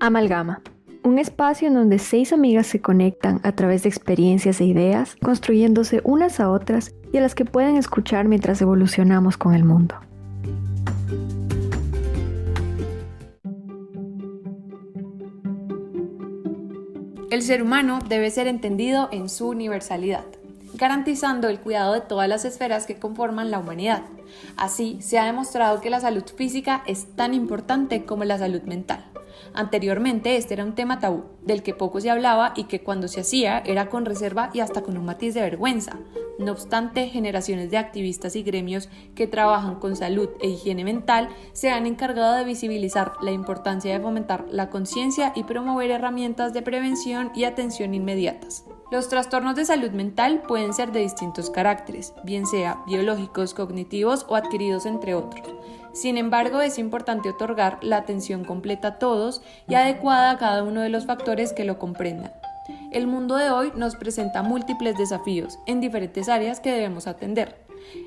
Amalgama, un espacio en donde 6 amigas se conectan a través de experiencias e ideas, construyéndose unas a otras y a las que pueden escuchar mientras evolucionamos con el mundo. El ser humano debe ser entendido en su universalidad, garantizando el cuidado de todas las esferas que conforman la humanidad. Así, se ha demostrado que la salud física es tan importante como la salud mental. Anteriormente este era un tema tabú, del que poco se hablaba y que cuando se hacía era con reserva y hasta con un matiz de vergüenza. No obstante, generaciones de activistas y gremios que trabajan con salud e higiene mental se han encargado de visibilizar la importancia de fomentar la conciencia y promover herramientas de prevención y atención inmediatas. Los trastornos de salud mental pueden ser de distintos caracteres, bien sea biológicos, cognitivos o adquiridos entre otros. Sin embargo, es importante otorgar la atención completa a todos y adecuada a cada uno de los factores que lo comprendan. El mundo de hoy nos presenta múltiples desafíos en diferentes áreas que debemos atender.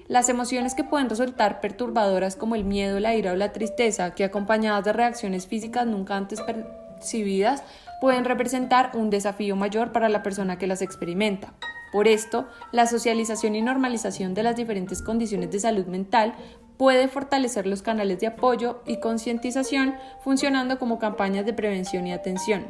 Las emociones que pueden resultar perturbadoras como el miedo, la ira o la tristeza, que acompañadas de reacciones físicas nunca antes percibidas, pueden representar un desafío mayor para la persona que las experimenta. Por esto, la socialización y normalización de las diferentes condiciones de salud mental puede fortalecer los canales de apoyo y concientización, funcionando como campañas de prevención y atención.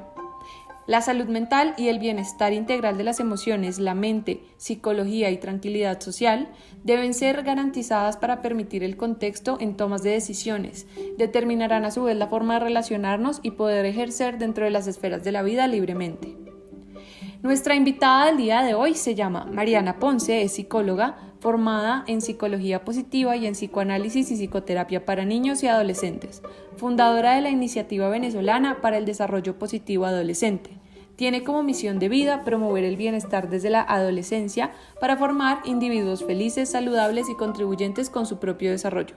La salud mental y el bienestar integral de las emociones, la mente, psicología y tranquilidad social deben ser garantizadas para permitir el contexto en tomas de decisiones. Determinarán a su vez la forma de relacionarnos y poder ejercer dentro de las esferas de la vida libremente. Nuestra invitada del día de hoy se llama Mariana Ponce, es psicóloga formada en psicología positiva y en psicoanálisis y psicoterapia para niños y adolescentes, fundadora de la Iniciativa Venezolana para el Desarrollo Positivo Adolescente. Tiene como misión de vida promover el bienestar desde la adolescencia para formar individuos felices, saludables y contribuyentes con su propio desarrollo.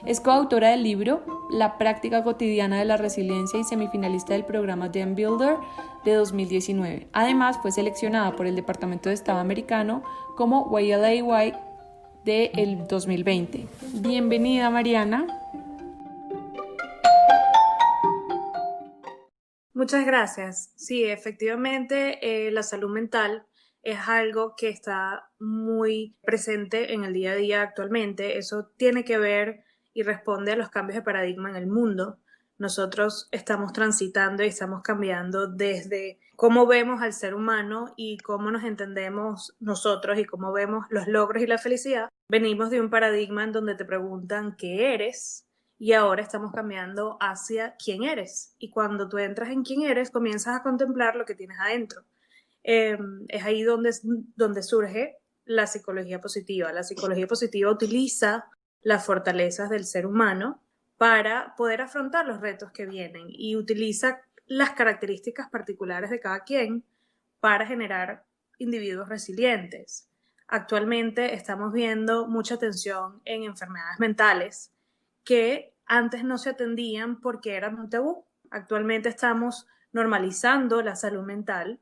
Es coautora del libro La práctica cotidiana de la resiliencia y semifinalista del programa The Builder de 2019. Además, fue seleccionada por el Departamento de Estado americano como YLAY del 2020. Bienvenida, Mariana. Muchas gracias. Sí, efectivamente, la salud mental es algo que está muy presente en el día a día actualmente. Eso tiene que ver y responde a los cambios de paradigma en el mundo. Nosotros estamos transitando y estamos cambiando desde cómo vemos al ser humano y cómo nos entendemos nosotros y cómo vemos los logros y la felicidad. Venimos de un paradigma en donde te preguntan qué eres y ahora estamos cambiando hacia quién eres. Y cuando tú entras en quién eres, comienzas a contemplar lo que tienes adentro. Es ahí donde surge la psicología positiva. La psicología positiva utiliza las fortalezas del ser humano para poder afrontar los retos que vienen y utiliza las características particulares de cada quien para generar individuos resilientes. Actualmente estamos viendo mucha atención en enfermedades mentales que antes no se atendían porque eran un tabú. Actualmente estamos normalizando la salud mental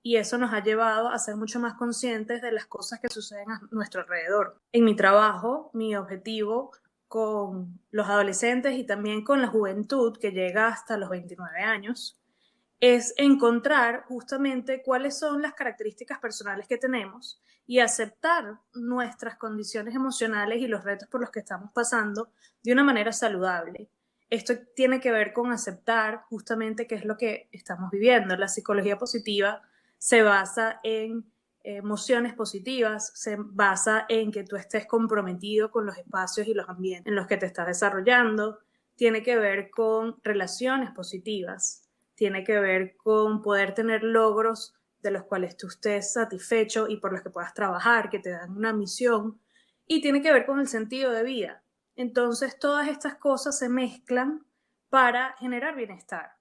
y eso nos ha llevado a ser mucho más conscientes de las cosas que suceden a nuestro alrededor. En mi trabajo, mi objetivo con los adolescentes y también con la juventud que llega hasta los 29 años es encontrar justamente cuáles son las características personales que tenemos y aceptar nuestras condiciones emocionales y los retos por los que estamos pasando de una manera saludable. Esto tiene que ver con aceptar justamente qué es lo que estamos viviendo. La psicología positiva se basa en emociones positivas, se basa en que tú estés comprometido con los espacios y los ambientes en los que te estás desarrollando, tiene que ver con relaciones positivas, tiene que ver con poder tener logros de los cuales tú estés satisfecho y por los que puedas trabajar, que te dan una misión, y tiene que ver con el sentido de vida. Entonces, todas estas cosas se mezclan para generar bienestar.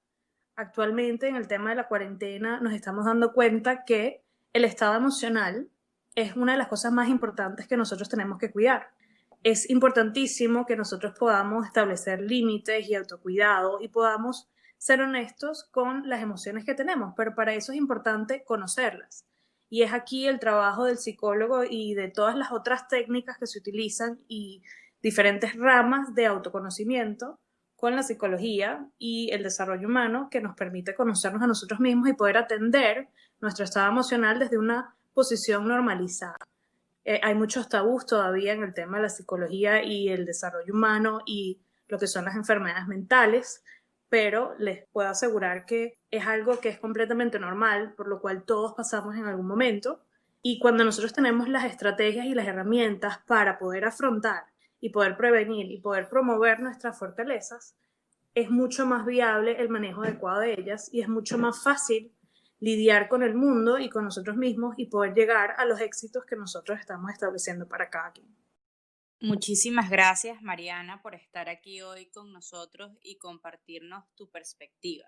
Actualmente, en el tema de la cuarentena, nos estamos dando cuenta que el estado emocional es una de las cosas más importantes que nosotros tenemos que cuidar. Es importantísimo que nosotros podamos establecer límites y autocuidado y podamos ser honestos con las emociones que tenemos, pero para eso es importante conocerlas. Y es aquí el trabajo del psicólogo y de todas las otras técnicas que se utilizan y diferentes ramas de autoconocimiento con la psicología y el desarrollo humano que nos permite conocernos a nosotros mismos y poder atender nuestro estado emocional desde una posición normalizada. Hay muchos tabús todavía en el tema de la psicología y el desarrollo humano y lo que son las enfermedades mentales, pero les puedo asegurar que es algo que es completamente normal, por lo cual todos pasamos en algún momento. Y cuando nosotros tenemos las estrategias y las herramientas para poder afrontar y poder prevenir y poder promover nuestras fortalezas, es mucho más viable el manejo adecuado de ellas y es mucho más fácil lidiar con el mundo y con nosotros mismos y poder llegar a los éxitos que nosotros estamos estableciendo para cada quien. Muchísimas gracias, Mariana, por estar aquí hoy con nosotros y compartirnos tu perspectiva.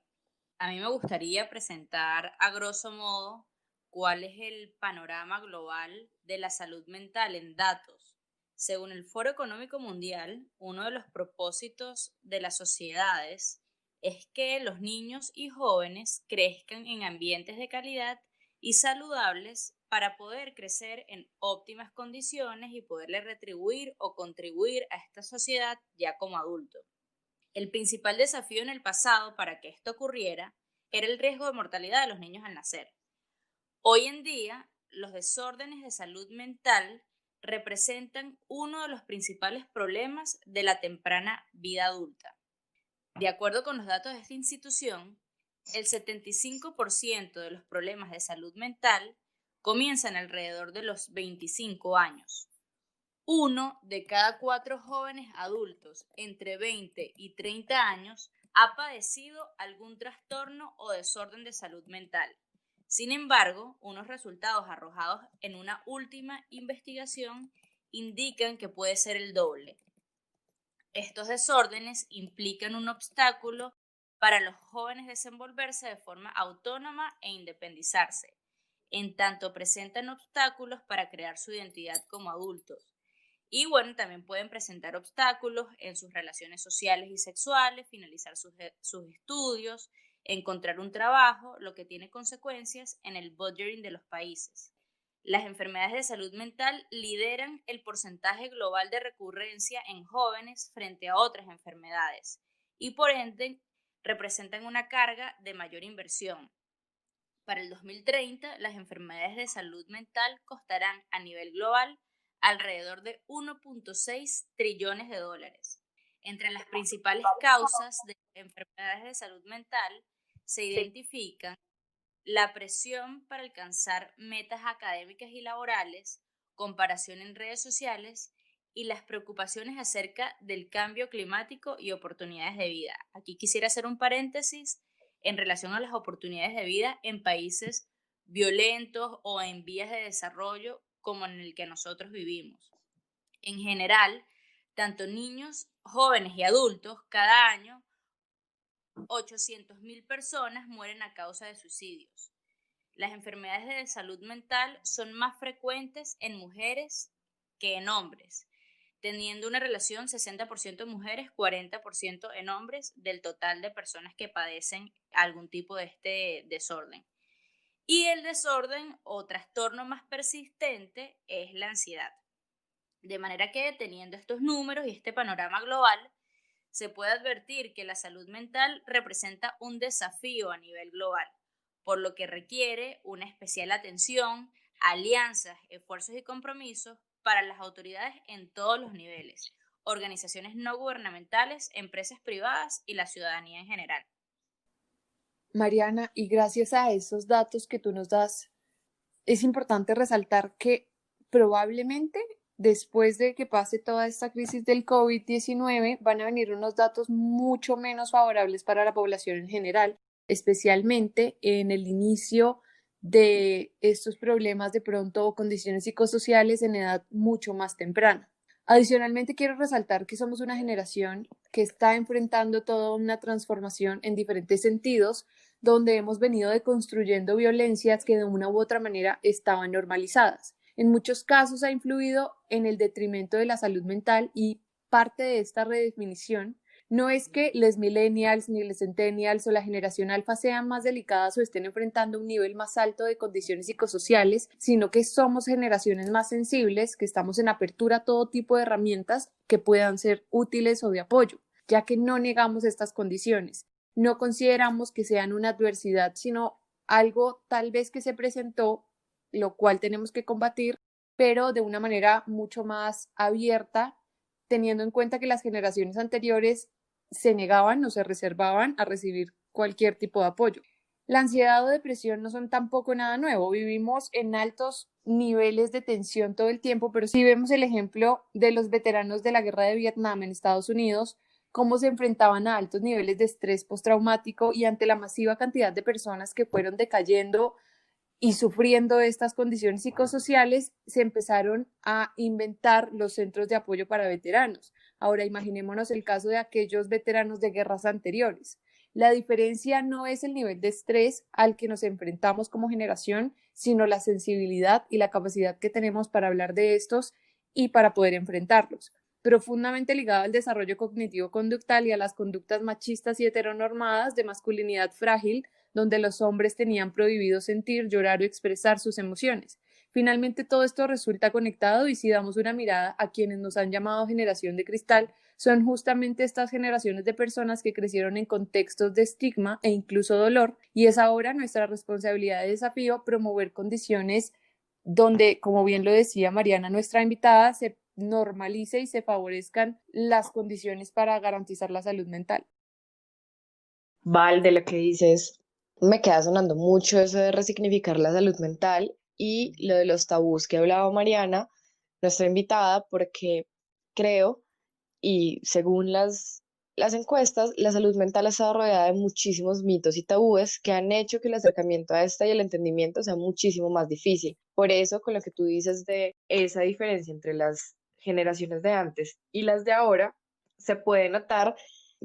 A mí me gustaría presentar a grosso modo cuál es el panorama global de la salud mental en datos. Según el Foro Económico Mundial, uno de los propósitos de las sociedades es que los niños y jóvenes crezcan en ambientes de calidad y saludables para poder crecer en óptimas condiciones y poderle retribuir o contribuir a esta sociedad ya como adulto. El principal desafío en el pasado para que esto ocurriera era el riesgo de mortalidad de los niños al nacer. Hoy en día, los desórdenes de salud mental representan uno de los principales problemas de la temprana vida adulta. De acuerdo con los datos de esta institución, el 75% de los problemas de salud mental comienzan alrededor de los 25 años. 1 de cada 4 jóvenes adultos entre 20 y 30 años ha padecido algún trastorno o desorden de salud mental. Sin embargo, unos resultados arrojados en una última investigación indican que puede ser el doble. Estos desórdenes implican un obstáculo para los jóvenes desenvolverse de forma autónoma e independizarse, en tanto presentan obstáculos para crear su identidad como adultos. Y bueno, también pueden presentar obstáculos en sus relaciones sociales y sexuales, finalizar sus estudios, encontrar un trabajo, lo que tiene consecuencias en el budgeting de los países. Las enfermedades de salud mental lideran el porcentaje global de recurrencia en jóvenes frente a otras enfermedades y por ende representan una carga de mayor inversión. Para el 2030, las enfermedades de salud mental costarán a nivel global alrededor de 1.6 trillones de dólares. Entre las principales causas de enfermedades de salud mental se identifican la presión para alcanzar metas académicas y laborales, comparación en redes sociales y las preocupaciones acerca del cambio climático y oportunidades de vida. Aquí quisiera hacer un paréntesis en relación a las oportunidades de vida en países violentos o en vías de desarrollo como en el que nosotros vivimos. En general, tanto niños, jóvenes y adultos, cada año 800.000 personas mueren a causa de suicidios. Las enfermedades de salud mental son más frecuentes en mujeres que en hombres, teniendo una relación 60% mujeres, 40% en hombres del total de personas que padecen algún tipo de este desorden. Y el desorden o trastorno más persistente es la ansiedad. De manera que, teniendo estos números y este panorama global, se puede advertir que la salud mental representa un desafío a nivel global, por lo que requiere una especial atención, alianzas, esfuerzos y compromisos para las autoridades en todos los niveles, organizaciones no gubernamentales, empresas privadas y la ciudadanía en general. Mariana, y gracias a esos datos que tú nos das, es importante resaltar que probablemente después de que pase toda esta crisis del COVID-19 van a venir unos datos mucho menos favorables para la población en general, especialmente en el inicio de estos problemas de pronto o condiciones psicosociales en edad mucho más temprana. Adicionalmente, quiero resaltar que somos una generación que está enfrentando toda una transformación en diferentes sentidos, donde hemos venido deconstruyendo violencias que de una u otra manera estaban normalizadas. En muchos casos ha influido en el detrimento de la salud mental y parte de esta redefinición no es que les millennials ni les centennials o la generación alfa sean más delicadas o estén enfrentando un nivel más alto de condiciones psicosociales, sino que somos generaciones más sensibles, que estamos en apertura a todo tipo de herramientas que puedan ser útiles o de apoyo. ya que no negamos estas condiciones. No consideramos que sean una adversidad, sino algo tal vez que se presentó, lo cual tenemos que combatir, pero de una manera mucho más abierta, teniendo en cuenta que las generaciones anteriores se negaban o se reservaban a recibir cualquier tipo de apoyo. La ansiedad o depresión no son tampoco nada nuevo. Vivimos en altos niveles de tensión todo el tiempo, pero si vemos el ejemplo de los veteranos de la guerra de Vietnam en Estados Unidos, cómo se enfrentaban a altos niveles de estrés postraumático y ante la masiva cantidad de personas que fueron decayendo y sufriendo estas condiciones psicosociales, se empezaron a inventar los centros de apoyo para veteranos. Ahora imaginémonos el caso de aquellos veteranos de guerras anteriores. La diferencia no es el nivel de estrés al que nos enfrentamos como generación, sino la sensibilidad y la capacidad que tenemos para hablar de estos y para poder enfrentarlos. Profundamente ligado al desarrollo cognitivo-conductal y a las conductas machistas y heteronormadas de masculinidad frágil, donde los hombres tenían prohibido sentir, llorar o expresar sus emociones. Finalmente, todo esto resulta conectado y si damos una mirada a quienes nos han llamado generación de cristal, son justamente estas generaciones de personas que crecieron en contextos de estigma e incluso dolor, y es ahora nuestra responsabilidad y desafío promover condiciones donde, como bien lo decía Mariana, nuestra invitada, se normalice y se favorezcan las condiciones para garantizar la salud mental. Val, de lo que dices, me queda sonando mucho eso de resignificar la salud mental y lo de los tabús que hablaba Mariana, nuestra invitada, porque creo, y según las encuestas, la salud mental ha estado rodeada de muchísimos mitos y tabúes que han hecho que el acercamiento a esta y el entendimiento sea muchísimo más difícil. Por eso, con lo que tú dices de esa diferencia entre las generaciones de antes y las de ahora, se puede notar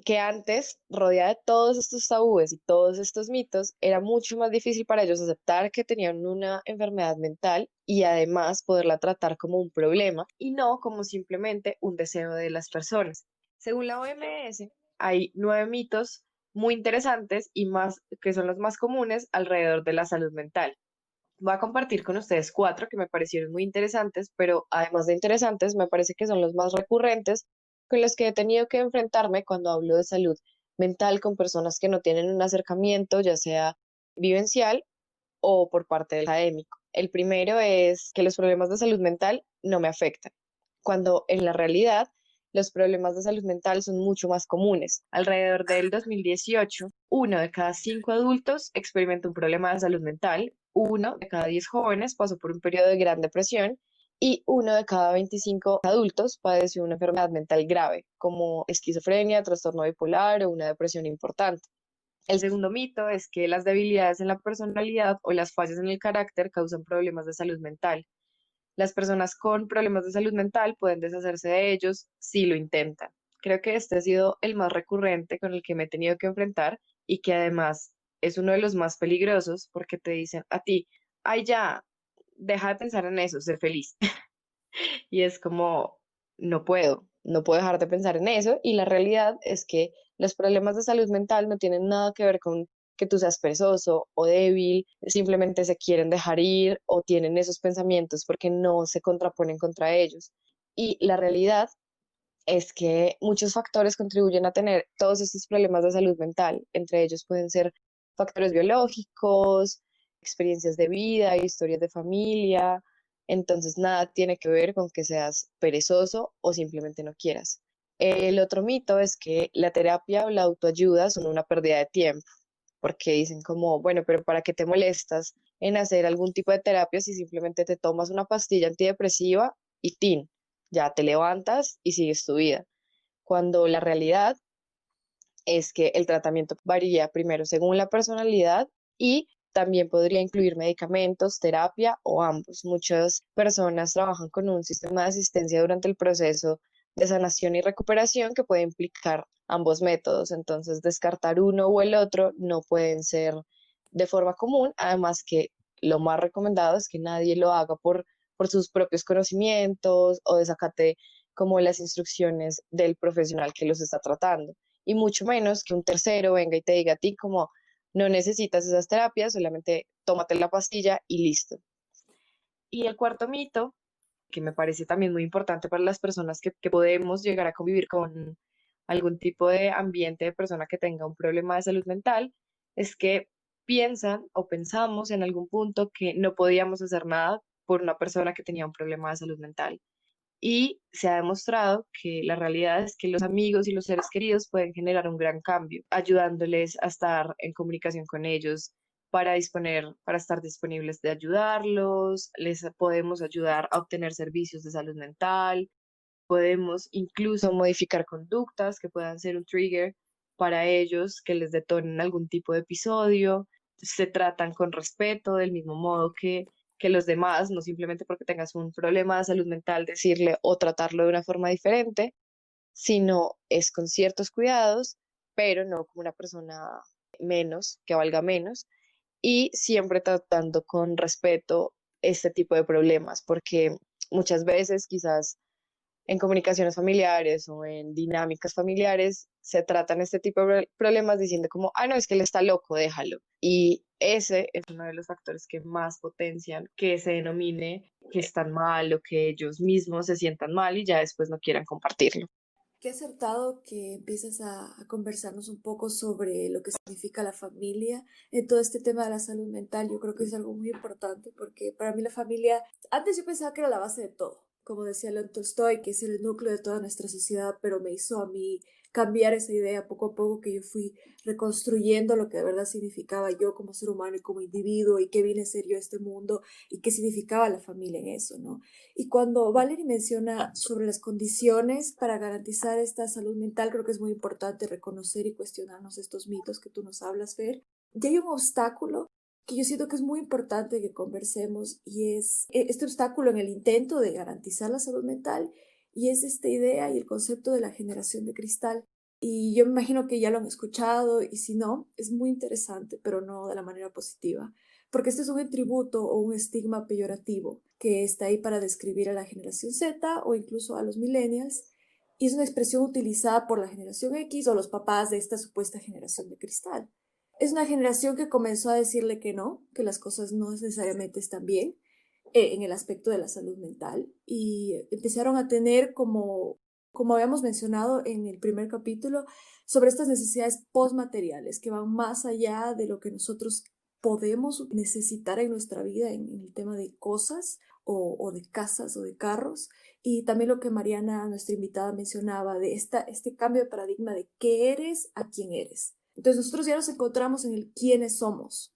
que antes, rodeada de todos estos tabúes y todos estos mitos, era mucho más difícil para ellos aceptar que tenían una enfermedad mental y además poderla tratar como un problema y no como simplemente un deseo de las personas. Según la OMS, hay 9 mitos muy interesantes y más que son los más comunes alrededor de la salud mental. Voy a compartir con ustedes 4 que me parecieron muy interesantes, pero además de interesantes, me parece que son los más recurrentes con los que he tenido que enfrentarme cuando hablo de salud mental con personas que no tienen un acercamiento, ya sea vivencial o por parte del académico. El primero es que los problemas de salud mental no me afectan, cuando en la realidad los problemas de salud mental son mucho más comunes. Alrededor del 2018, 1 de cada 5 adultos experimenta un problema de salud mental, 1 de cada 10 jóvenes pasó por un periodo de gran depresión y 1 de cada 25 adultos padeció una enfermedad mental grave, como esquizofrenia, trastorno bipolar o una depresión importante. El segundo mito es que las debilidades en la personalidad o las fallas en el carácter causan problemas de salud mental. Las personas con problemas de salud mental pueden deshacerse de ellos si lo intentan. Creo que este ha sido el más recurrente con el que me he tenido que enfrentar y que además es uno de los más peligrosos porque te dicen a ti, ay ya, deja de pensar en eso, sé feliz. Y es como, no puedo dejar de pensar en eso. Y la realidad es que los problemas de salud mental no tienen nada que ver con que tú seas perezoso o débil, simplemente se quieren dejar ir o tienen esos pensamientos porque no se contraponen contra ellos. Y la realidad es que muchos factores contribuyen a tener todos estos problemas de salud mental. Entre ellos pueden ser factores biológicos, experiencias de vida, historias de familia. Entonces, nada tiene que ver con que seas perezoso o simplemente no quieras. El otro mito es que la terapia o la autoayuda son una pérdida de tiempo, porque dicen como, bueno, pero ¿para qué te molestas en hacer algún tipo de terapia si simplemente te tomas una pastilla antidepresiva y tin, ya te levantas y sigues tu vida? Cuando la realidad es que el tratamiento varía primero según la personalidad y también podría incluir medicamentos, terapia o ambos. Muchas personas trabajan con un sistema de asistencia durante el proceso de sanación y recuperación que puede implicar ambos métodos. Entonces, descartar uno o el otro no pueden ser de forma común, además que lo más recomendado es que nadie lo haga por sus propios conocimientos o desacate como las instrucciones del profesional que los está tratando y mucho menos que un tercero venga y te diga a ti como no necesitas esas terapias, solamente tómate la pastilla y listo. Y el cuarto mito, que me parece también muy importante para las personas que podemos llegar a convivir con algún tipo de ambiente de persona que tenga un problema de salud mental, es que piensan o pensamos en algún punto que no podíamos hacer nada por una persona que tenía un problema de salud mental. Y se ha demostrado que la realidad es que los amigos y los seres queridos pueden generar un gran cambio, ayudándoles a estar en comunicación con ellos para estar disponibles de ayudarlos, les podemos ayudar a obtener servicios de salud mental, podemos incluso modificar conductas que puedan ser un trigger para ellos, que les detonen algún tipo de episodio. Se tratan con respeto, del mismo modo que los demás, no simplemente porque tengas un problema de salud mental, decirle o tratarlo de una forma diferente, sino es con ciertos cuidados, pero no como una persona menos, que valga menos, y siempre tratando con respeto este tipo de problemas, porque muchas veces quizás en comunicaciones familiares o en dinámicas familiares se tratan este tipo de problemas diciendo como, ah, no, es que él está loco, déjalo. Y ese es uno de los factores que más potencian que se denomine que están mal o que ellos mismos se sientan mal y ya después no quieran compartirlo. Qué acertado que empiezas a conversarnos un poco sobre lo que significa la familia en todo este tema de la salud mental. Yo creo que es algo muy importante porque para mí la familia, antes yo pensaba que era la base de todo, como decía León Tolstoy, que es el núcleo de toda nuestra sociedad, pero me hizo a mí cambiar esa idea poco a poco, que yo fui reconstruyendo lo que de verdad significaba yo como ser humano y como individuo y qué vine a ser yo a este mundo y qué significaba la familia en eso, ¿no? Y cuando Valerie menciona sobre las condiciones para garantizar esta salud mental, creo que es muy importante reconocer y cuestionarnos estos mitos que tú nos hablas, Fer. Y hay un obstáculo que yo siento que es muy importante que conversemos y es este obstáculo en el intento de garantizar la salud mental y es esta idea y el concepto de la generación de cristal. Y yo me imagino que ya lo han escuchado y si no, es muy interesante, pero no de la manera positiva porque este es un atributo o un estigma peyorativo que está ahí para describir a la generación Z o incluso a los millennials, y es una expresión utilizada por la generación X o los papás de esta supuesta generación de cristal. Es una generación que comenzó a decirle que no, que las cosas no necesariamente están bien en el aspecto de la salud mental, y empezaron a tener como habíamos mencionado en el primer capítulo, sobre estas necesidades postmateriales que van más allá de lo que nosotros podemos necesitar en nuestra vida en el tema de cosas o de casas o de carros. Y también lo que Mariana, nuestra invitada, mencionaba de este cambio de paradigma de qué eres a quién eres. Entonces nosotros ya nos encontramos en el quiénes somos.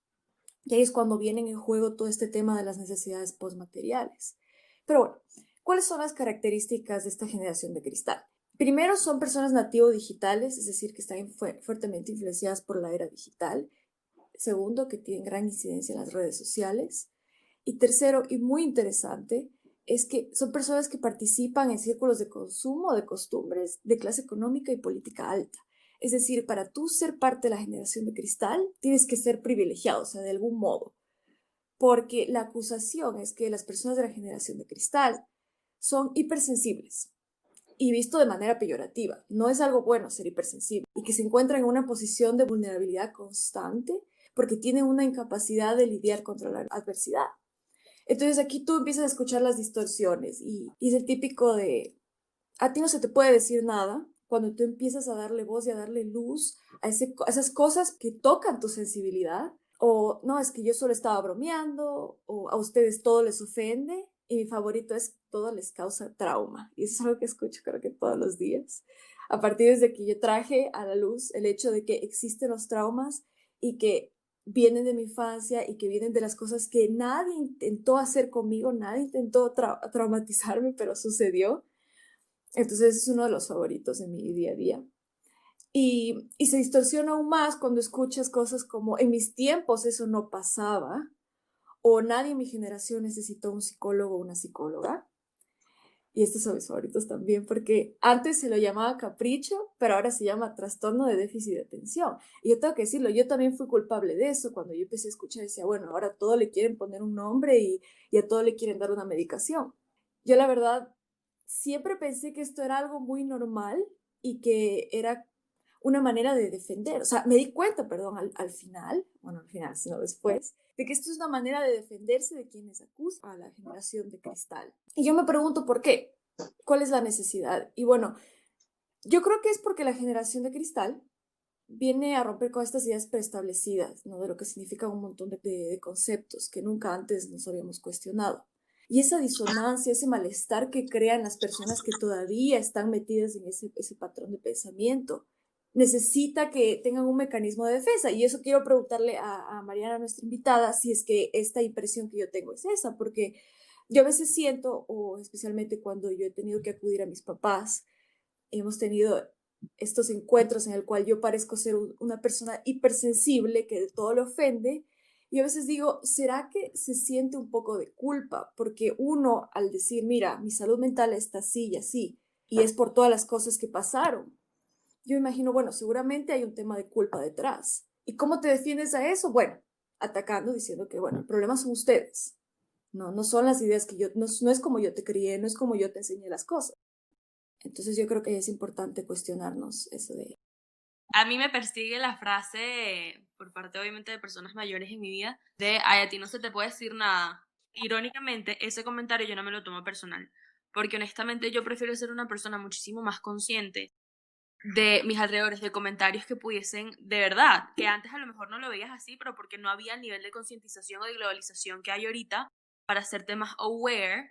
Y ahí es cuando vienen en juego todo este tema de las necesidades postmateriales. Pero bueno, ¿cuáles son las características de esta generación de cristal? Primero, son personas nativo digitales, es decir, que están fuertemente influenciadas por la era digital. Segundo, que tienen gran incidencia en las redes sociales. Y tercero, y muy interesante, es que son personas que participan en círculos de consumo, de costumbres, de clase económica y política alta. Es decir, para tú ser parte de la generación de cristal, tienes que ser privilegiado, o sea, de algún modo. Porque la acusación es que las personas de la generación de cristal son hipersensibles. Y visto de manera peyorativa. No es algo bueno ser hipersensible. Y que se encuentran en una posición de vulnerabilidad constante porque tienen una incapacidad de lidiar contra la adversidad. Entonces aquí tú empiezas a escuchar las distorsiones y es el típico de, a ti no se te puede decir nada cuando tú empiezas a darle voz y a darle luz a esas cosas que tocan tu sensibilidad. O no, es que yo solo estaba bromeando, o a ustedes todo les ofende. Y mi favorito es todo les causa trauma. Y eso es algo que escucho creo que todos los días. A partir de que yo traje a la luz el hecho de que existen los traumas y que vienen de mi infancia y que vienen de las cosas que nadie intentó hacer conmigo, nadie intentó traumatizarme, pero sucedió. Entonces es uno de los favoritos de mi día a día. Y se distorsiona aún más cuando escuchas cosas como en mis tiempos eso no pasaba o nadie en mi generación necesitó un psicólogo o una psicóloga. Y estos son mis favoritos también, porque antes se lo llamaba capricho, pero ahora se llama trastorno de déficit de atención. Y yo tengo que decirlo, yo también fui culpable de eso. Cuando yo empecé a escuchar, decía, bueno, ahora a todo le quieren poner un nombre y a todo le quieren dar una medicación. Yo la verdad siempre pensé que esto era algo muy normal y que era una manera de defender. O sea, me di cuenta, perdón, al final, bueno, al final, sino después, de que esto es una manera de defenderse de quienes acusan a la generación de cristal. Y yo me pregunto por qué, cuál es la necesidad. Y bueno, Yo creo que es porque la generación de cristal viene a romper con estas ideas preestablecidas, ¿no? De lo que significa un montón de conceptos que nunca antes nos habíamos cuestionado. Y esa disonancia, ese malestar que crean las personas que todavía están metidas en ese patrón de pensamiento, necesita que tengan un mecanismo de defensa. Y eso quiero preguntarle a Mariana, nuestra invitada, si es que esta impresión que yo tengo es esa, porque yo a veces siento, o especialmente cuando yo he tenido que acudir a mis papás, hemos tenido estos encuentros en el cual yo parezco ser una persona hipersensible que de todo le ofende. Y a veces digo, ¿será que se siente un poco de culpa? Porque uno al decir, mira, mi salud mental está así y así, y es por todas las cosas que pasaron, yo imagino, bueno, seguramente hay un tema de culpa detrás. ¿Y cómo te defiendes a eso? Bueno, atacando, diciendo que, bueno, el problema son ustedes. No son las ideas que yo, no es como yo te crié, no es como yo te enseñé las cosas. Entonces yo creo que es importante cuestionarnos eso de... A mí me persigue la frase, por parte obviamente de personas mayores en mi vida, de, ay, a ti no se te puede decir nada. Irónicamente, ese comentario yo no me lo tomo personal, porque honestamente yo prefiero ser una persona muchísimo más consciente de mis alrededores, de comentarios que pudiesen, de verdad, que antes a lo mejor no lo veías así, pero porque no había el nivel de concientización o de globalización que hay ahorita para hacerte más aware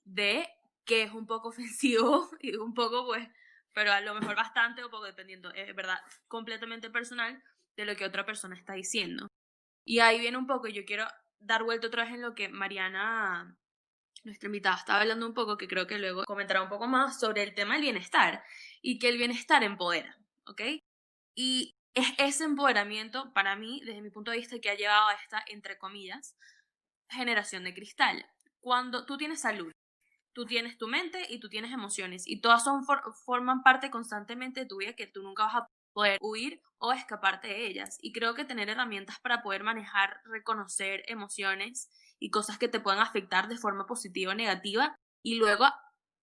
de que es un poco ofensivo y un poco, pues, pero a lo mejor bastante o poco, dependiendo, es verdad, completamente personal de lo que otra persona está diciendo. Y ahí viene un poco, yo quiero dar vuelta otra vez en lo que Mariana, nuestra invitada, estaba hablando un poco, que creo que luego comentará un poco más sobre el tema del bienestar y que el bienestar empodera, ¿ok? Y es ese empoderamiento, para mí, desde mi punto de vista, que ha llevado a esta, entre comillas, generación de cristal. Cuando tú tienes salud, tú tienes tu mente y tú tienes emociones y todas forman parte constantemente de tu vida, que tú nunca vas a poder huir o escaparte de ellas. Y creo que tener herramientas para poder manejar, reconocer emociones y cosas que te puedan afectar de forma positiva o negativa, y luego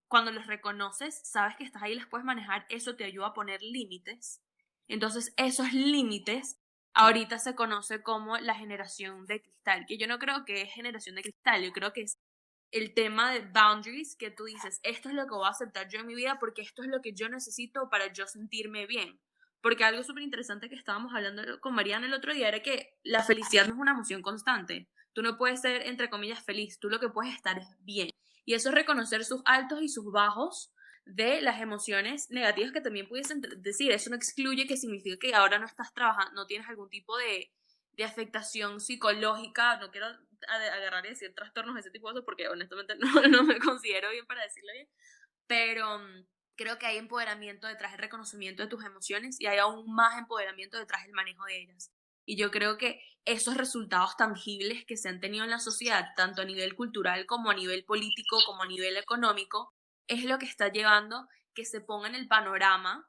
cuando los reconoces, sabes que estás ahí y las puedes manejar, eso te ayuda a poner límites. Entonces esos límites ahorita se conoce como la generación de cristal, que yo no creo que es generación de cristal, yo creo que es el tema de boundaries, que tú dices, esto es lo que voy a aceptar yo en mi vida porque esto es lo que yo necesito para yo sentirme bien. Porque algo súper interesante que estábamos hablando con Mariana el otro día era que la felicidad no es una emoción constante. Tú no puedes ser, entre comillas, feliz. Tú lo que puedes estar es bien. Y eso es reconocer sus altos y sus bajos de las emociones negativas que también pudiesen decir. Eso no excluye que significa que ahora no estás trabajando, no tienes algún tipo de afectación psicológica. No quiero agarrar y decir trastornos, ese tipo de cosas, porque honestamente no me considero bien para decirlo bien, pero creo que hay empoderamiento detrás del reconocimiento de tus emociones y hay aún más empoderamiento detrás del manejo de ellas. Y yo creo que esos resultados tangibles que se han tenido en la sociedad, tanto a nivel cultural como a nivel político, como a nivel económico, es lo que está llevando que se ponga en el panorama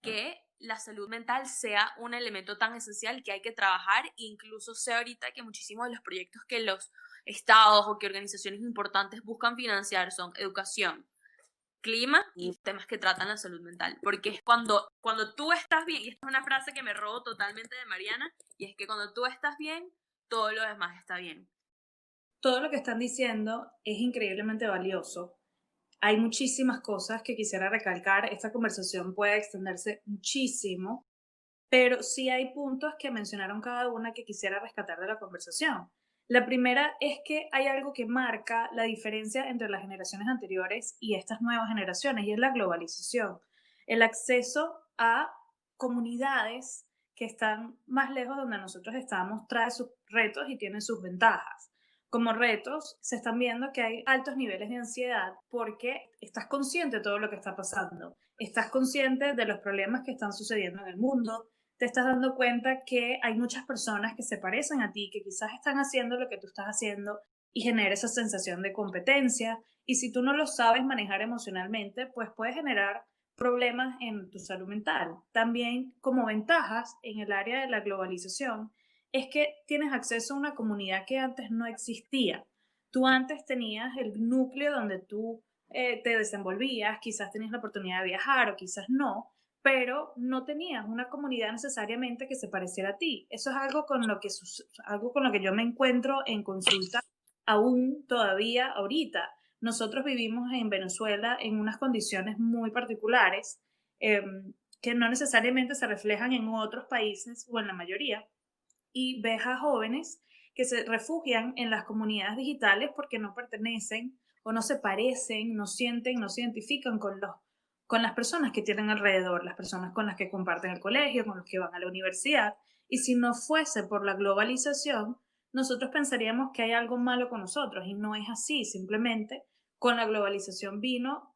que la salud mental sea un elemento tan esencial que hay que trabajar. Incluso sé ahorita que muchísimos de los proyectos que los estados o que organizaciones importantes buscan financiar son educación, clima y temas que tratan la salud mental, porque es cuando tú estás bien, y esta es una frase que me robo totalmente de Mariana, y es que cuando tú estás bien, todo lo demás está bien. Todo lo que están diciendo es increíblemente valioso. Hay muchísimas cosas que quisiera recalcar. Esta conversación puede extenderse muchísimo, pero sí hay puntos que mencionaron cada una que quisiera rescatar de la conversación. La primera es que hay algo que marca la diferencia entre las generaciones anteriores y estas nuevas generaciones, y es la globalización. El acceso a comunidades que están más lejos de donde nosotros estamos trae sus retos y tiene sus ventajas. Como retos, se están viendo que hay altos niveles de ansiedad porque estás consciente de todo lo que está pasando, estás consciente de los problemas que están sucediendo en el mundo, te estás dando cuenta que hay muchas personas que se parecen a ti, que quizás están haciendo lo que tú estás haciendo y genera esa sensación de competencia. Y si tú no lo sabes manejar emocionalmente, pues puede generar problemas en tu salud mental. También, como ventajas en el área de la globalización, es que tienes acceso a una comunidad que antes no existía. Tú antes tenías el núcleo donde tú te desenvolvías, quizás tenías la oportunidad de viajar o quizás no, pero no tenías una comunidad necesariamente que se pareciera a ti. Eso es algo con lo que yo me encuentro en consulta aún todavía ahorita. Nosotros vivimos en Venezuela en unas condiciones muy particulares que no necesariamente se reflejan en otros países o en la mayoría. Y ves a jóvenes que se refugian en las comunidades digitales porque no pertenecen o no se parecen, no sienten, no se identifican con las personas que tienen alrededor, las personas con las que comparten el colegio, con los que van a la universidad. Y si no fuese por la globalización, nosotros pensaríamos que hay algo malo con nosotros, y no es así. Simplemente con la globalización vino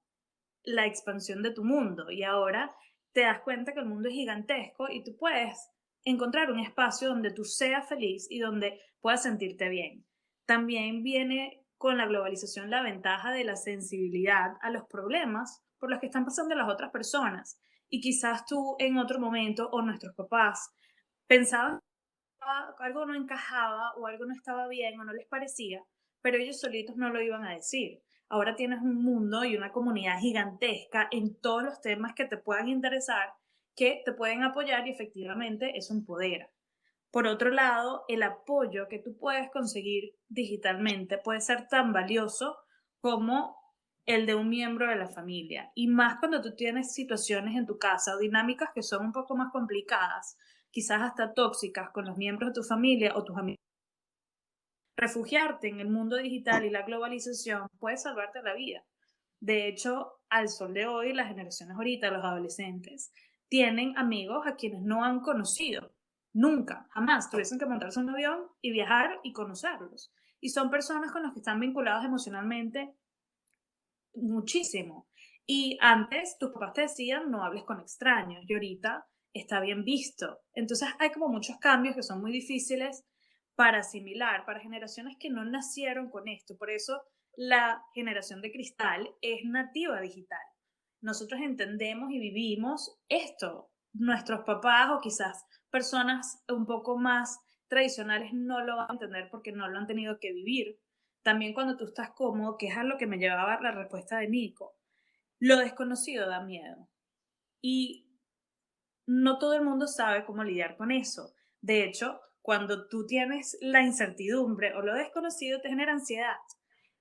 la expansión de tu mundo, y ahora te das cuenta que el mundo es gigantesco y tú puedes encontrar un espacio donde tú seas feliz y donde puedas sentirte bien. También viene con la globalización la ventaja de la sensibilidad a los problemas por los que están pasando las otras personas. Y quizás tú en otro momento, o nuestros papás, pensaban que algo no encajaba o algo no estaba bien o no les parecía, pero ellos solitos no lo iban a decir. Ahora tienes un mundo y una comunidad gigantesca en todos los temas que te puedan interesar, que te pueden apoyar, y efectivamente eso empodera. Por otro lado, el apoyo que tú puedes conseguir digitalmente puede ser tan valioso como el de un miembro de la familia. Y más cuando tú tienes situaciones en tu casa o dinámicas que son un poco más complicadas, quizás hasta tóxicas, con los miembros de tu familia o tus amigos. Refugiarte en el mundo digital y la globalización puede salvarte la vida. De hecho, al sol de hoy, las generaciones ahorita, los adolescentes, tienen amigos a quienes no han conocido. Nunca, jamás tuviesen que montarse en un avión y viajar y conocerlos. Y son personas con las que están vinculados emocionalmente muchísimo. Y antes tus papás te decían no hables con extraños, y ahorita está bien visto. Entonces hay como muchos cambios que son muy difíciles para asimilar para generaciones que no nacieron con esto. Por eso la generación de cristal es nativa digital. Nosotros entendemos y vivimos esto. Nuestros papás o quizás personas un poco más tradicionales no lo van a entender porque no lo han tenido que vivir. También cuando tú estás cómodo, que es a lo que me llevaba la respuesta de Nico, lo desconocido da miedo. Y no todo el mundo sabe cómo lidiar con eso. De hecho, cuando tú tienes la incertidumbre o lo desconocido, te genera ansiedad.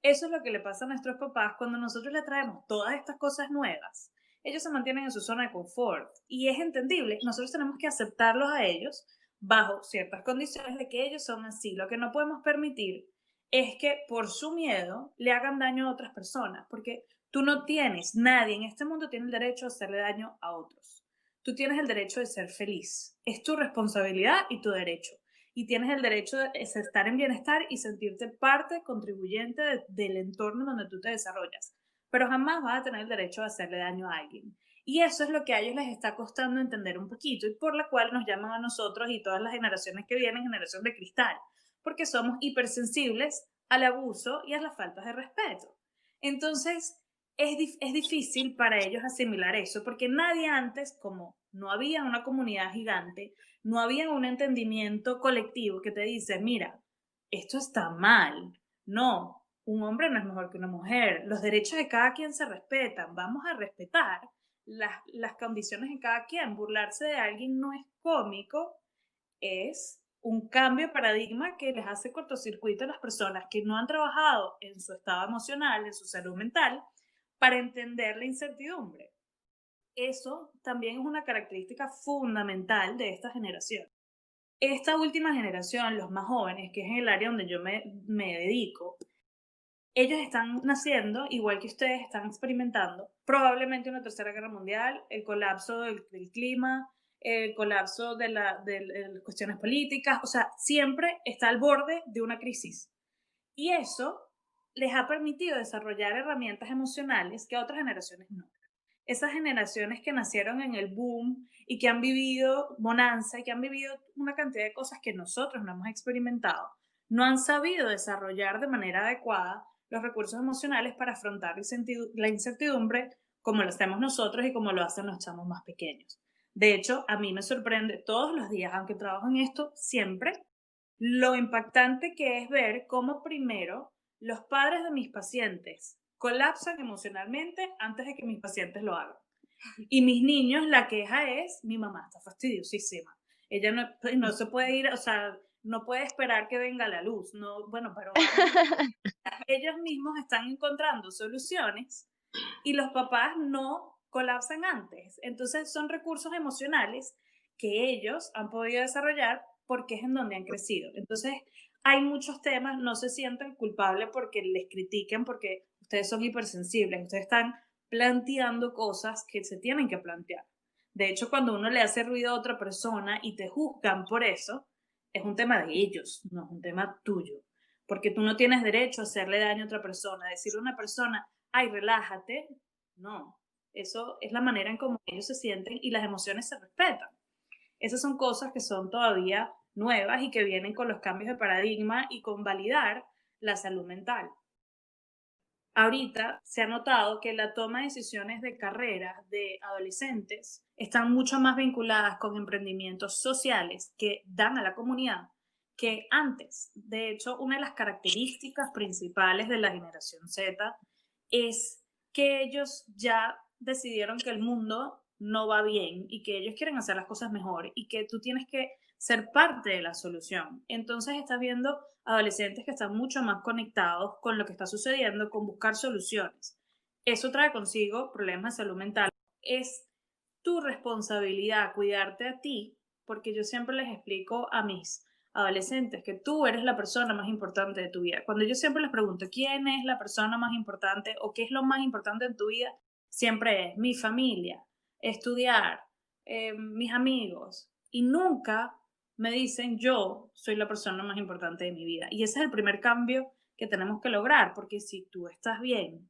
Eso es lo que le pasa a nuestros papás cuando nosotros le traemos todas estas cosas nuevas. Ellos se mantienen en su zona de confort y es entendible. Nosotros tenemos que aceptarlos a ellos bajo ciertas condiciones de que ellos son así. Lo que no podemos permitir es que por su miedo le hagan daño a otras personas, porque tú no tienes, nadie en este mundo tiene el derecho a hacerle daño a otros. Tú tienes el derecho de ser feliz. Es tu responsabilidad y tu derecho. Y tienes el derecho de estar en bienestar y sentirte parte, contribuyente del entorno donde tú te desarrollas. Pero jamás vas a tener el derecho de hacerle daño a alguien. Y eso es lo que a ellos les está costando entender un poquito, y por la cual nos llaman a nosotros y todas las generaciones que vienen generación de cristal, porque somos hipersensibles al abuso y a las faltas de respeto. Entonces, es difícil para ellos asimilar eso, porque nadie antes, como no había una comunidad gigante, no había un entendimiento colectivo que te dice, mira, esto está mal. No, un hombre no es mejor que una mujer. Los derechos de cada quien se respetan. Vamos a respetar las condiciones de cada quien. Burlarse de alguien no es cómico, es un cambio de paradigma que les hace cortocircuito a las personas que no han trabajado en su estado emocional, en su salud mental, para entender la incertidumbre. Eso también es una característica fundamental de esta generación. Esta última generación, los más jóvenes, que es el área donde yo me dedico, ellos están naciendo, igual que ustedes están experimentando, probablemente una tercera guerra mundial, el colapso del clima, el colapso de las cuestiones políticas, o sea, siempre está al borde de una crisis. Y eso les ha permitido desarrollar herramientas emocionales que a otras generaciones no. Esas generaciones que nacieron en el boom y que han vivido bonanza y que han vivido una cantidad de cosas que nosotros no hemos experimentado, no han sabido desarrollar de manera adecuada los recursos emocionales para afrontar la incertidumbre como lo hacemos nosotros y como lo hacen los chamos más pequeños. De hecho, a mí me sorprende todos los días, aunque trabajo en esto siempre, lo impactante que es ver cómo primero los padres de mis pacientes colapsan emocionalmente antes de que mis pacientes lo hagan. Y mis niños, la queja es, mi mamá está fastidiosísima. Ella no se puede ir, o sea, no puede esperar que venga la luz. No, bueno, pero ellos mismos están encontrando soluciones y los papás no colapsan antes. Entonces son recursos emocionales que ellos han podido desarrollar porque es en donde han crecido. Entonces hay muchos temas, no se sientan culpables porque les critiquen, porque ustedes son hipersensibles, ustedes están planteando cosas que se tienen que plantear. De hecho, cuando uno le hace ruido a otra persona y te juzgan por eso, es un tema de ellos, no es un tema tuyo. Porque tú no tienes derecho a hacerle daño a otra persona, a decirle a una persona, ay, relájate. No, eso es la manera en cómo ellos se sienten y las emociones se respetan. Esas son cosas que son todavía nuevas y que vienen con los cambios de paradigma y con validar la salud mental. Ahorita se ha notado que la toma de decisiones de carrera de adolescentes están mucho más vinculadas con emprendimientos sociales que dan a la comunidad que antes. De hecho, una de las características principales de la generación Z es que ellos ya decidieron que el mundo no va bien y que ellos quieren hacer las cosas mejor y que tú tienes que ser parte de la solución. Entonces estás viendo adolescentes que están mucho más conectados con lo que está sucediendo, con buscar soluciones. Eso trae consigo problemas de salud mental. Es tu responsabilidad cuidarte a ti, porque yo siempre les explico a mis adolescentes que tú eres la persona más importante de tu vida. Cuando yo siempre les pregunto quién es la persona más importante o qué es lo más importante en tu vida, siempre es mi familia, estudiar, mis amigos, y nunca me dicen yo soy la persona más importante de mi vida. Y ese es el primer cambio que tenemos que lograr, porque si tú estás bien,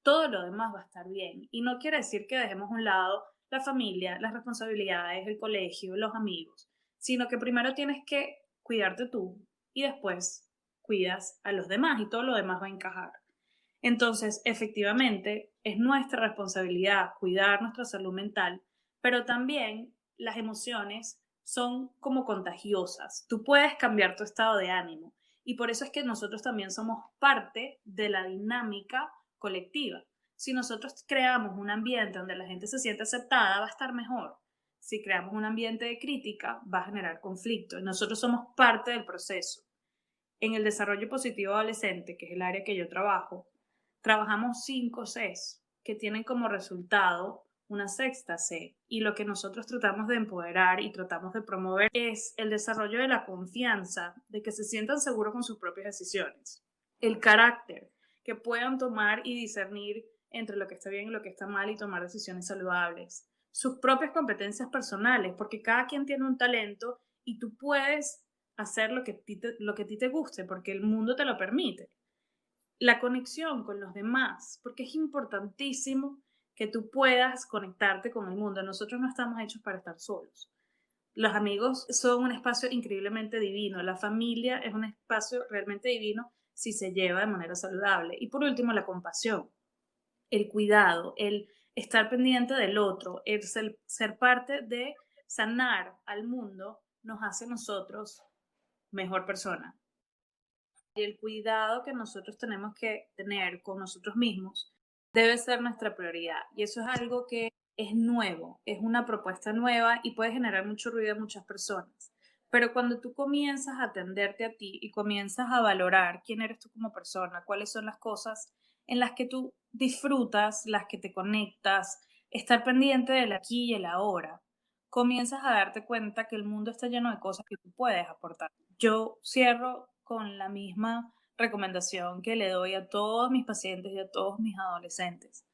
todo lo demás va a estar bien. Y no quiere decir que dejemos a un lado la familia, las responsabilidades, el colegio, los amigos, sino que primero tienes que cuidarte tú y después cuidas a los demás y todo lo demás va a encajar. Entonces, efectivamente, es nuestra responsabilidad cuidar nuestra salud mental, pero también las emociones son como contagiosas. Tú puedes cambiar tu estado de ánimo y por eso es que nosotros también somos parte de la dinámica colectiva. Si nosotros creamos un ambiente donde la gente se siente aceptada, va a estar mejor. Si creamos un ambiente de crítica, va a generar conflicto. Y nosotros somos parte del proceso. En el desarrollo positivo adolescente, que es el área que yo trabajo, trabajamos 5 Cs que tienen como resultado una sexta C. Y lo que nosotros tratamos de empoderar y tratamos de promover es el desarrollo de la confianza, de que se sientan seguros con sus propias decisiones. El carácter, que puedan tomar y discernir entre lo que está bien y lo que está mal y tomar decisiones saludables. Sus propias competencias personales, porque cada quien tiene un talento y tú puedes hacer lo que a ti te guste, porque el mundo te lo permite. La conexión con los demás, porque es importantísimo que tú puedas conectarte con el mundo. Nosotros no estamos hechos para estar solos. Los amigos son un espacio increíblemente divino. La familia es un espacio realmente divino si se lleva de manera saludable. Y por último, la compasión, el cuidado, el estar pendiente del otro, el ser parte de sanar al mundo, nos hace nosotros mejor persona. Y el cuidado que nosotros tenemos que tener con nosotros mismos debe ser nuestra prioridad. Y eso es algo que es nuevo, es una propuesta nueva y puede generar mucho ruido a muchas personas. Pero cuando tú comienzas a atenderte a ti y comienzas a valorar quién eres tú como persona, cuáles son las cosas en las que tú disfrutas, las que te conectas, estar pendiente del aquí y el ahora, comienzas a darte cuenta que el mundo está lleno de cosas que tú puedes aportar. Yo cierro con la misma recomendación que le doy a todos mis pacientes y a todos mis adolescentes.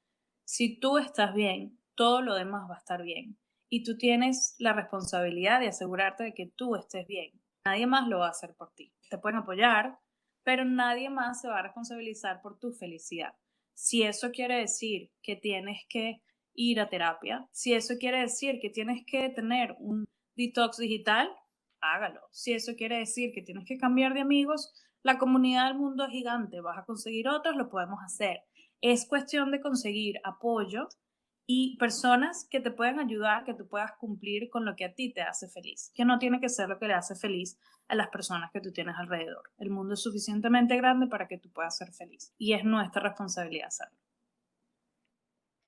Si tú estás bien, todo lo demás va a estar bien. Y tú tienes la responsabilidad de asegurarte de que tú estés bien. Nadie más lo va a hacer por ti. Te pueden apoyar, pero nadie más se va a responsabilizar por tu felicidad. Si eso quiere decir que tienes que ir a terapia, si eso quiere decir que tienes que tener un detox digital, hágalo. Si eso quiere decir que tienes que cambiar de amigos, la comunidad del mundo es gigante, vas a conseguir otros, lo podemos hacer. Es cuestión de conseguir apoyo y personas que te puedan ayudar, que tú puedas cumplir con lo que a ti te hace feliz, que no tiene que ser lo que le hace feliz a las personas que tú tienes alrededor. El mundo es suficientemente grande para que tú puedas ser feliz y es nuestra responsabilidad hacerlo.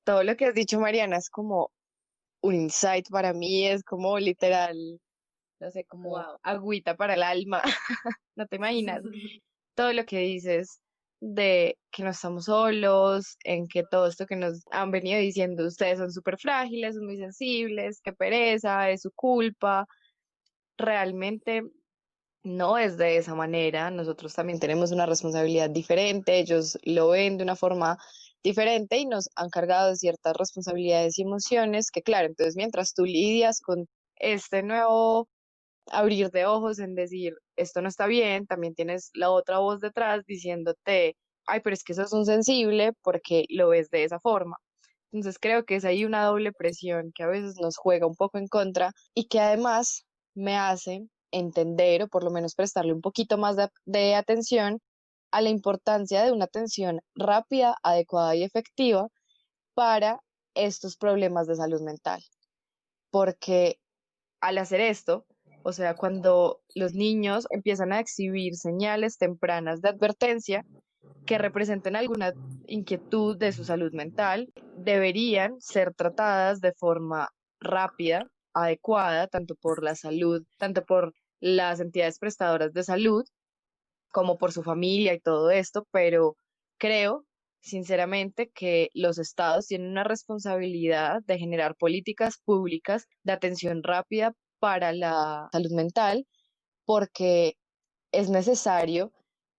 Todo lo que has dicho, Mariana, es como un insight para mí, es como literal, no sé, como Wow. agüita para el alma. No te imaginas todo lo que dices. de que no estamos solos, en que todo esto que nos han venido diciendo ustedes son súper frágiles, son muy sensibles, qué pereza, es su culpa. Realmente no es de esa manera. Nosotros también tenemos una responsabilidad diferente. Ellos lo ven de una forma diferente y nos han cargado de ciertas responsabilidades y emociones que, claro, entonces mientras tú lidias con este nuevo abrir de ojos en decir, esto no está bien, también tienes la otra voz detrás diciéndote, ay, pero es que sos un sensible porque lo ves de esa forma. Entonces creo que es ahí una doble presión que a veces nos juega un poco en contra y que además me hace entender o por lo menos prestarle un poquito más de atención a la importancia de una atención rápida, adecuada y efectiva para estos problemas de salud mental. Porque al hacer esto, o sea, cuando los niños empiezan a exhibir señales tempranas de advertencia que representen alguna inquietud de su salud mental, deberían ser tratadas de forma rápida, adecuada, tanto por la salud, tanto por las entidades prestadoras de salud, como por su familia y todo esto, pero creo sinceramente que los estados tienen una responsabilidad de generar políticas públicas de atención rápida para la salud mental, porque es necesario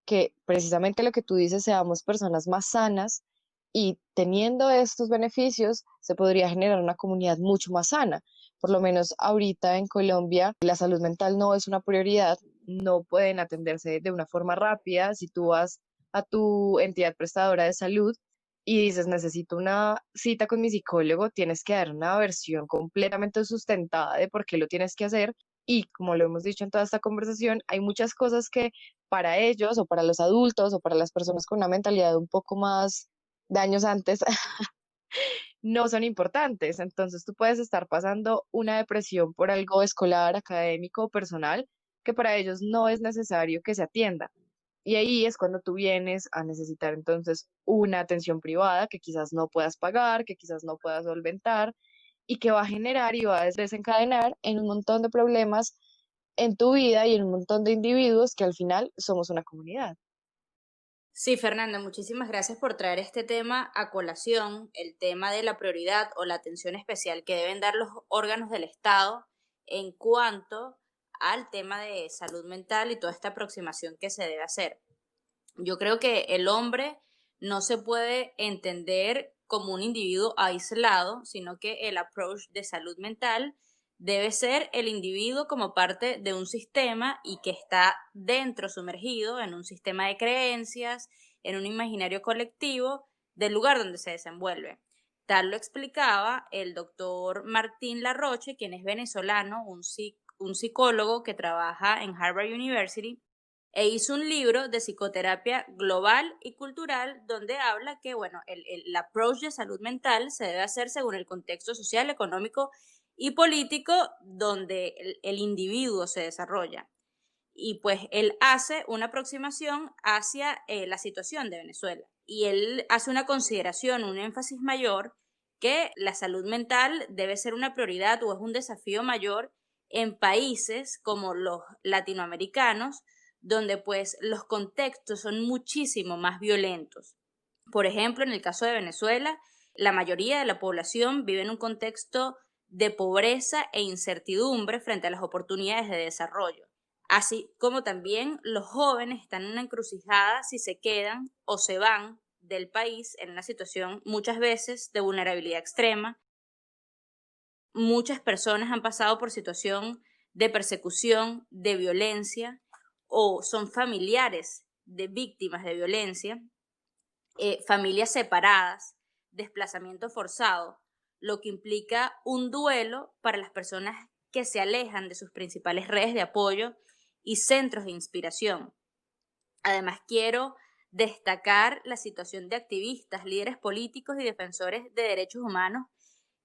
que precisamente lo que tú dices, seamos personas más sanas y teniendo estos beneficios se podría generar una comunidad mucho más sana. Por lo menos ahorita en Colombia la salud mental no es una prioridad, no pueden atenderse de una forma rápida. Si tú vas a tu entidad prestadora de salud y dices necesito una cita con mi psicólogo, tienes que dar una versión completamente sustentada de por qué lo tienes que hacer. Y como lo hemos dicho en toda esta conversación, hay muchas cosas que para ellos o para los adultos o para las personas con una mentalidad un poco más de años antes no son importantes. Entonces tú puedes estar pasando una depresión por algo escolar, académico o personal que para ellos no es necesario que se atienda. Y ahí es cuando tú vienes a necesitar entonces una atención privada que quizás no puedas pagar, que quizás no puedas solventar y que va a generar y va a desencadenar en un montón de problemas en tu vida y en un montón de individuos que al final somos una comunidad. Sí, Fernanda, muchísimas gracias por traer este tema a colación, el tema de la prioridad o la atención especial que deben dar los órganos del Estado en cuanto al tema de salud mental y toda esta aproximación que se debe hacer. Yo creo que el hombre no se puede entender como un individuo aislado, sino que el approach de salud mental debe ser el individuo como parte de un sistema y que está dentro, sumergido en un sistema de creencias, en un imaginario colectivo del lugar donde se desenvuelve. Tal lo explicaba el doctor Martín Larroche, quien es venezolano, un psicólogo que trabaja en Harvard University, e hizo un libro de psicoterapia global y cultural donde habla que, bueno, el approach de salud mental se debe hacer según el contexto social, económico y político donde el individuo se desarrolla. Y pues él hace una aproximación hacia la situación de Venezuela. Y él hace una consideración, un énfasis mayor, que la salud mental debe ser una prioridad o es un desafío mayor en países como los latinoamericanos, donde pues los contextos son muchísimo más violentos. Por ejemplo, en el caso de Venezuela, la mayoría de la población vive en un contexto de pobreza e incertidumbre frente a las oportunidades de desarrollo. Así como también los jóvenes están en una encrucijada si se quedan o se van del país en una situación muchas veces de vulnerabilidad extrema. Muchas personas han pasado por situación de persecución, de violencia o son familiares de víctimas de violencia, familias separadas, desplazamiento forzado, lo que implica un duelo para las personas que se alejan de sus principales redes de apoyo y centros de inspiración. Además, quiero destacar la situación de activistas, líderes políticos y defensores de derechos humanos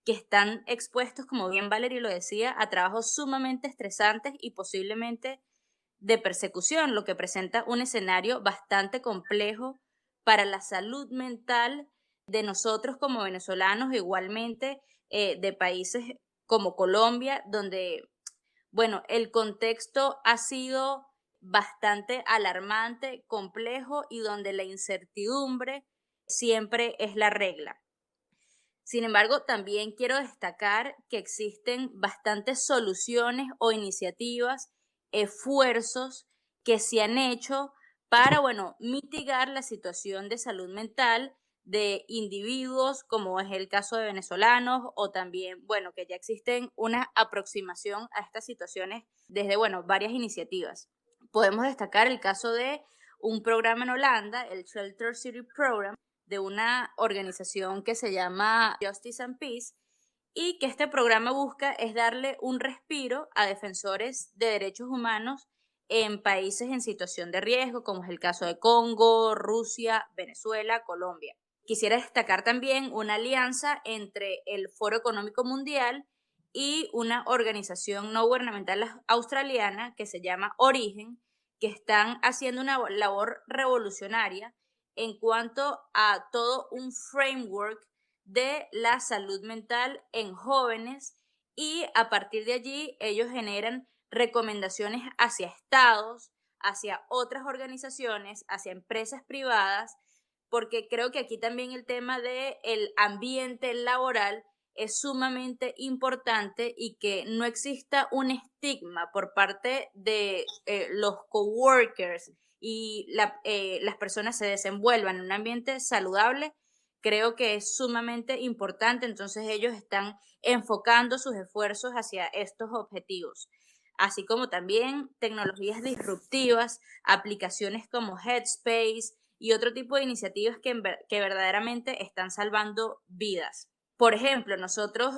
que están expuestos, como bien Valerie lo decía, a trabajos sumamente estresantes y posiblemente de persecución, lo que presenta un escenario bastante complejo para la salud mental de nosotros como venezolanos, igualmente de países como Colombia, donde, bueno, el contexto ha sido bastante alarmante, complejo y donde la incertidumbre siempre es la regla. Sin embargo, también quiero destacar que existen bastantes soluciones o iniciativas, esfuerzos que se han hecho para, mitigar la situación de salud mental de individuos, como es el caso de venezolanos, o también, que ya existen una aproximación a estas situaciones desde, varias iniciativas. Podemos destacar el caso de un programa en Holanda, el Shelter City Program, de una organización que se llama Justice and Peace, y que este programa busca es darle un respiro a defensores de derechos humanos en países en situación de riesgo, como es el caso de Congo, Rusia, Venezuela, Colombia. Quisiera destacar también una alianza entre el Foro Económico Mundial y una organización no gubernamental australiana que se llama Origen, que están haciendo una labor revolucionaria en cuanto a todo un framework de la salud mental en jóvenes, y a partir de allí ellos generan recomendaciones hacia estados, hacia otras organizaciones, hacia empresas privadas, porque creo que aquí también el tema del ambiente laboral es sumamente importante, y que no exista un estigma por parte de los coworkers y las personas se desenvuelvan en un ambiente saludable, creo que es sumamente importante. Entonces ellos están enfocando sus esfuerzos hacia estos objetivos, así como también tecnologías disruptivas, aplicaciones como Headspace y otro tipo de iniciativas que verdaderamente están salvando vidas. Por ejemplo, nosotros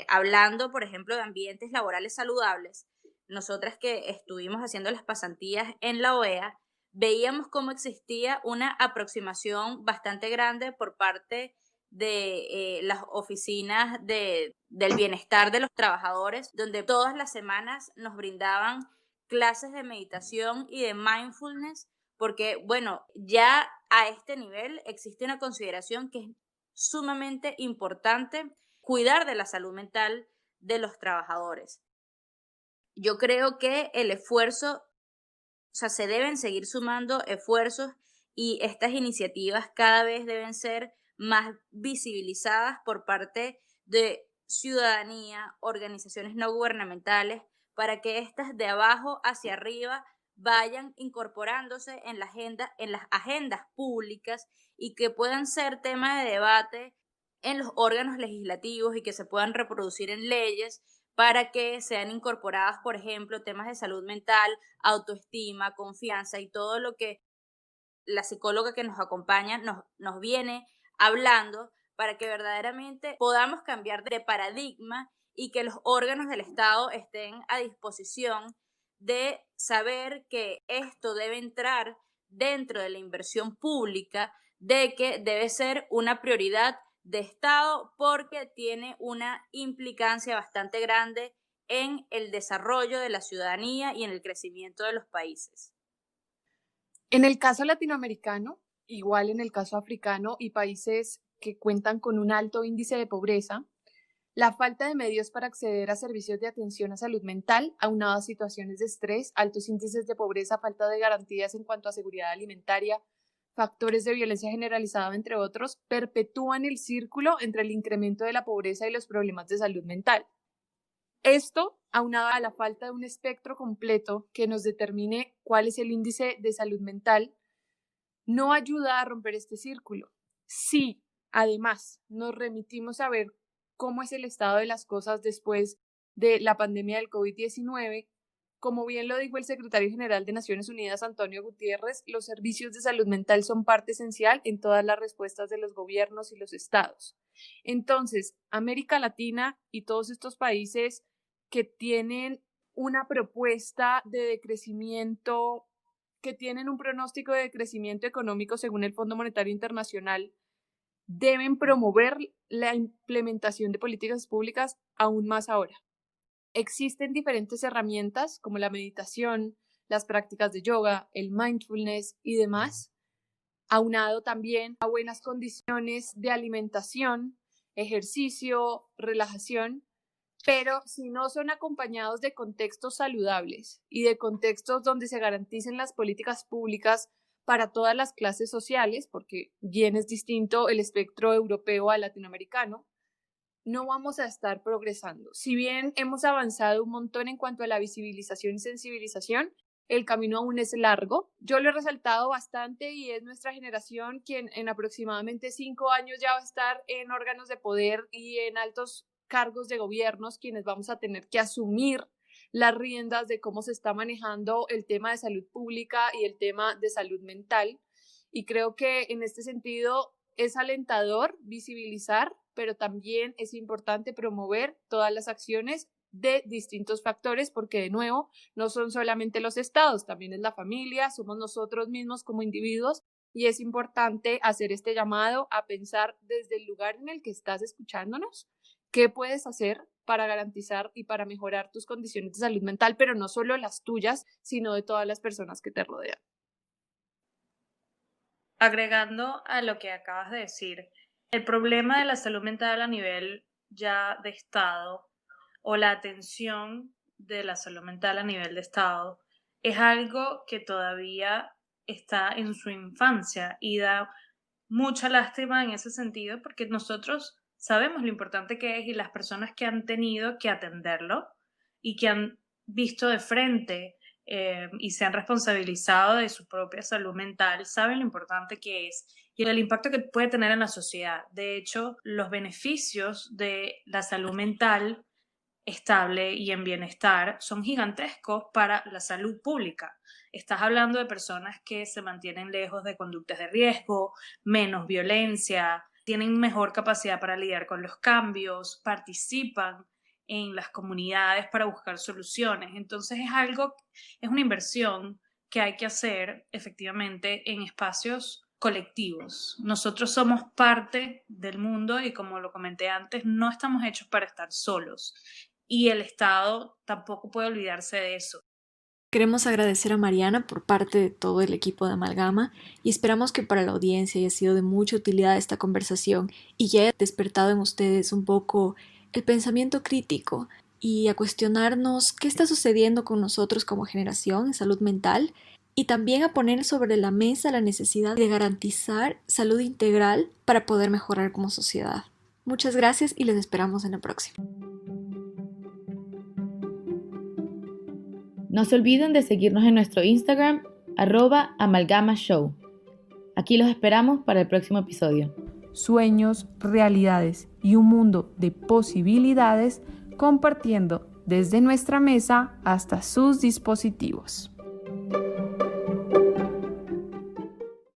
hablando, por ejemplo, de ambientes laborales saludables, nosotras que estuvimos haciendo las pasantías en la OEA, veíamos cómo existía una aproximación bastante grande por parte de las oficinas del bienestar de los trabajadores, donde todas las semanas nos brindaban clases de meditación y de mindfulness, porque, ya a este nivel existe una consideración que es sumamente importante, cuidar de la salud mental de los trabajadores. Yo creo que el esfuerzo, se deben seguir sumando esfuerzos, y estas iniciativas cada vez deben ser más visibilizadas por parte de ciudadanía, organizaciones no gubernamentales, para que estas de abajo hacia arriba vayan incorporándose en las agendas públicas, y que puedan ser tema de debate en los órganos legislativos, y que se puedan reproducir en leyes para que sean incorporadas, por ejemplo, temas de salud mental, autoestima, confianza y todo lo que la psicóloga que nos acompaña nos viene hablando, para que verdaderamente podamos cambiar de paradigma, y que los órganos del Estado estén a disposición de saber que esto debe entrar dentro de la inversión pública, de que debe ser una prioridad de Estado, porque tiene una implicancia bastante grande en el desarrollo de la ciudadanía y en el crecimiento de los países. En el caso latinoamericano, igual en el caso africano y países que cuentan con un alto índice de pobreza, la falta de medios para acceder a servicios de atención a salud mental, aunado a situaciones de estrés, altos índices de pobreza, falta de garantías en cuanto a seguridad alimentaria, factores de violencia generalizada, entre otros, perpetúan el círculo entre el incremento de la pobreza y los problemas de salud mental. Esto, aunado a la falta de un espectro completo que nos determine cuál es el índice de salud mental, no ayuda a romper este círculo. Sí, además, nos remitimos a ver cómo es el estado de las cosas después de la pandemia del COVID-19. Como bien lo dijo el secretario general de Naciones Unidas, Antonio Guterres, los servicios de salud mental son parte esencial en todas las respuestas de los gobiernos y los estados. Entonces, América Latina y todos estos países que tienen una propuesta de decrecimiento, que tienen un pronóstico de crecimiento económico según el Fondo Monetario Internacional, deben promover la implementación de políticas públicas aún más ahora. Existen diferentes herramientas como la meditación, las prácticas de yoga, el mindfulness y demás, aunado también a buenas condiciones de alimentación, ejercicio, relajación, pero si no son acompañados de contextos saludables y de contextos donde se garanticen las políticas públicas para todas las clases sociales, porque bien es distinto el espectro europeo al latinoamericano, no vamos a estar progresando. Si bien hemos avanzado un montón en cuanto a la visibilización y sensibilización, el camino aún es largo. Yo lo he resaltado bastante y es nuestra generación quien en aproximadamente 5 años ya va a estar en órganos de poder y en altos cargos de gobiernos, quienes vamos a tener que asumir las riendas de cómo se está manejando el tema de salud pública y el tema de salud mental. Y creo que en este sentido es alentador visibilizar, pero también es importante promover todas las acciones de distintos factores, porque de nuevo, no son solamente los estados, también es la familia, somos nosotros mismos como individuos, y es importante hacer este llamado a pensar desde el lugar en el que estás escuchándonos, qué puedes hacer para garantizar y para mejorar tus condiciones de salud mental, pero no solo las tuyas, sino de todas las personas que te rodean. Agregando a lo que acabas de decir, el problema de la salud mental a nivel ya de Estado o la atención de la salud mental a nivel de Estado es algo que todavía está en su infancia y da mucha lástima en ese sentido porque nosotros sabemos lo importante que es y las personas que han tenido que atenderlo y que han visto de frente y se han responsabilizado de su propia salud mental, saben lo importante que es y el impacto que puede tener en la sociedad. De hecho, los beneficios de la salud mental estable y en bienestar son gigantescos para la salud pública. Estás hablando de personas que se mantienen lejos de conductas de riesgo, menos violencia, tienen mejor capacidad para lidiar con los cambios, participan en las comunidades para buscar soluciones. Entonces es una inversión que hay que hacer efectivamente en espacios colectivos. Nosotros somos parte del mundo y como lo comenté antes, no estamos hechos para estar solos y el Estado tampoco puede olvidarse de eso. Queremos agradecer a Mariana por parte de todo el equipo de Amalgama y esperamos que para la audiencia haya sido de mucha utilidad esta conversación y que haya despertado en ustedes un poco el pensamiento crítico y a cuestionarnos qué está sucediendo con nosotros como generación en salud mental y también a poner sobre la mesa la necesidad de garantizar salud integral para poder mejorar como sociedad. Muchas gracias y les esperamos en la próxima. No se olviden de seguirnos en nuestro Instagram, @amalgamashow. Aquí los esperamos para el próximo episodio. Sueños, realidades y un mundo de posibilidades compartiendo desde nuestra mesa hasta sus dispositivos.